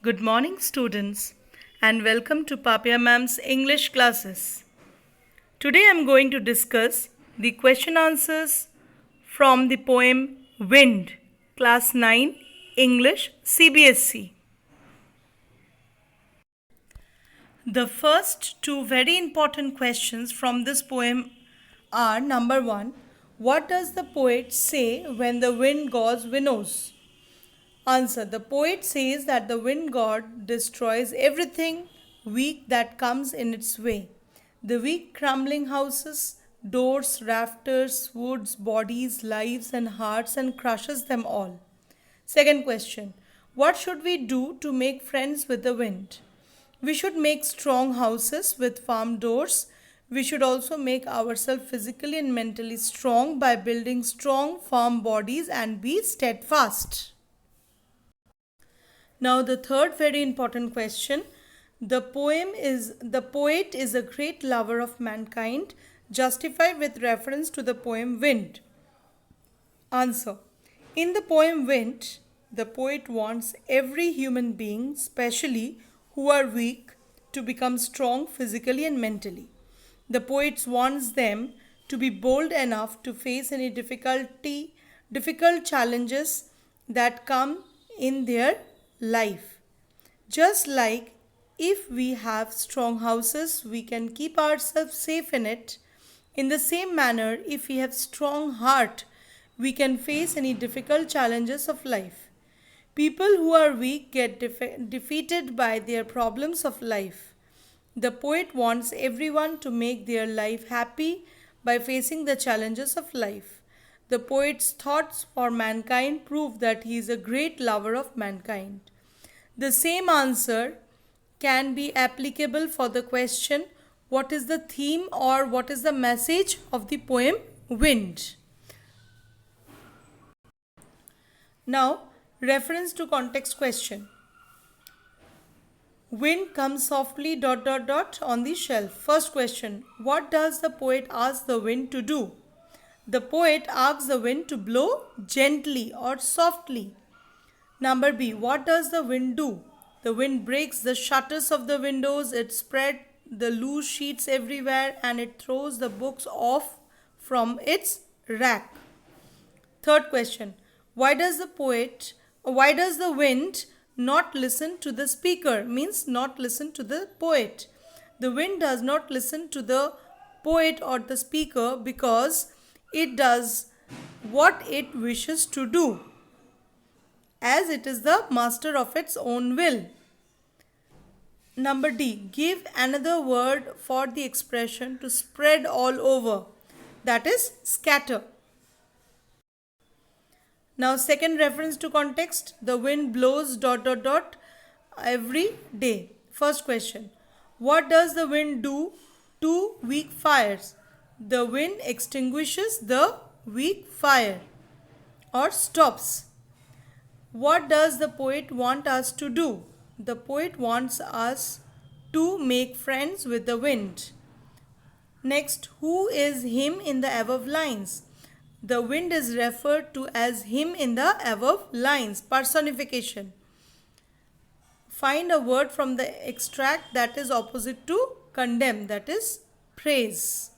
Good morning, students, and welcome to Papia Ma'am's English classes. Today I am going to discuss the question answers from the poem Wind, Class 9, English, CBSE. The first two very important questions from this poem are: number one, what does the poet say when the wind goes winnows? Answer: the poet says that the wind god destroys everything weak that comes in its way. The weak crumbling houses, doors, rafters, woods, bodies, lives, and hearts, and crushes them all. Second question: what should we do to make friends with the wind? We should make strong houses with firm doors. We should also make ourselves physically and mentally strong by building strong, firm bodies and be steadfast. Now the third very important question. The poet is a great lover of mankind, justified with reference to the poem Wind. Answer: in the poem Wind, the poet wants every human being, especially who are weak, to become strong physically and mentally. The poet wants them to be bold enough to face any difficult challenges that come in their life. Just like if we have strong houses, we can keep ourselves safe in it. In the same manner, if we have strong heart, we can face any difficult challenges of life. People who are weak get defeated by their problems of life. The poet wants everyone to make their life happy by facing the challenges of life. The poet's thoughts for mankind prove that he is a great lover of mankind. The same answer can be applicable for the question, what is the theme or what is the message of the poem Wind? Now, reference to context question. Wind comes softly ... on the shelf. First question, what does the poet ask the wind to do? The poet asks the wind to blow gently or softly. Number B, what does the wind do? The wind breaks the shutters of the windows, it spreads the loose sheets everywhere, and it throws the books off from its rack. Third question, why does the wind not listen to the speaker? Means not listen to the poet. The wind does not listen to the poet or the speaker because it does what it wishes to do, as it is the master of its own will. Number D, give another word for the expression to spread all over, that is scatter. Now second reference to context, the wind blows ... every day. First question, what does the wind do to weak fires? The wind extinguishes the weak fire or stops. What does the poet want us to do? The poet wants us to make friends with the wind. Next, who is him in the above lines? The wind is referred to as him in the above lines, personification. Find a word from the extract that is opposite to condemn, that is praise.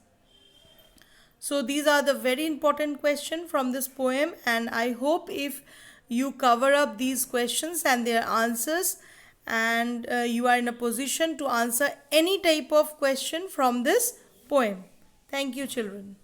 So these are the very important questions from this poem, and I hope if you cover up these questions and their answers, and you are in a position to answer any type of question from this poem. Thank you, children.